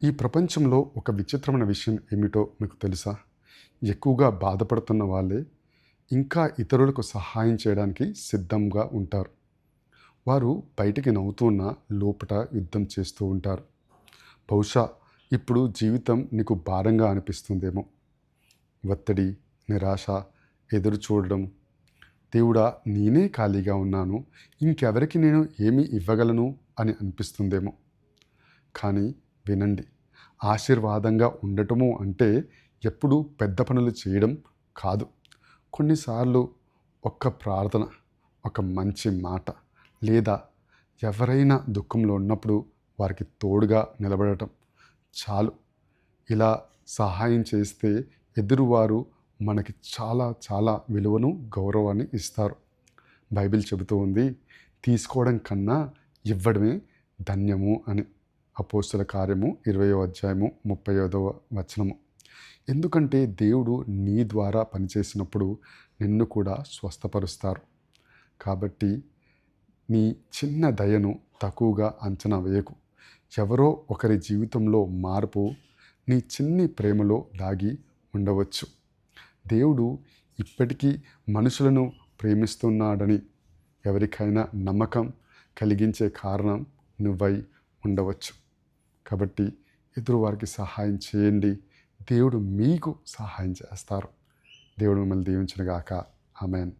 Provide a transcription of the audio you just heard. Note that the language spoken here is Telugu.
ఈ ప్రపంచంలో ఒక విచిత్రమైన విషయం ఏమిటో మీకు తెలుసా? ఎక్కువగా బాధపడుతున్న వాళ్ళే ఇంకా ఇతరులకు సహాయం చేయడానికి సిద్ధంగా ఉంటారు. వారు బయటికి నవ్వుతున్నా లోపట యుద్ధం చేస్తూ ఉంటారు. బహుశా ఇప్పుడు జీవితం నీకు భారంగా అనిపిస్తుందేమో. ఒత్తిడి, నిరాశ, ఎదురు చూడడం. దేవుడా, నేనే ఖాళీగా ఉన్నాను, ఇంకెవరికి నేను ఏమి ఇవ్వగలను అని అనిపిస్తుందేమో. కానీ వినండి, ఆశీర్వాదంగా ఉండటము అంటే ఎప్పుడూ పెద్ద పనులు చేయడం కాదు. కొన్నిసార్లు ఒక్క ప్రార్థన, ఒక మంచి మాట, లేదా ఎవరైనా దుఃఖంలో ఉన్నప్పుడు వారికి తోడుగా నిలబడటం చాలు. ఇలా సహాయం చేస్తే ఎదురువారు మనకి చాలా చాలా విలువను, గౌరవాన్ని ఇస్తారు. బైబిల్ చెబుతూ ఉంది, తీసుకోవడం కన్నా ఇవ్వడమే ధన్యము అని. అపోస్తుల కార్యము 20వ అధ్యాయము 35వ వచనము. ఎందుకంటే దేవుడు నీ ద్వారా పనిచేసినప్పుడు నిన్ను కూడా స్వస్థపరుస్తారు. కాబట్టి నీ చిన్న దయను తక్కువగా అంచనా వేయకు. ఎవరో ఒకరి జీవితంలో మార్పు నీ చిన్ని ప్రేమలో దాగి ఉండవచ్చు. దేవుడు ఇప్పటికీ మనుషులను ప్రేమిస్తున్నాడని ఎవరికైనా నమ్మకం కలిగించే కారణం నువ్వై ఉండవచ్చు. కాబట్టి ఎదురువారికి సహాయం చేయండి. దేవుడు మీకు సహాయం చేస్తారు. దేవుడు మిమ్మల్ని దీవించునుగాక. ఆమేన్.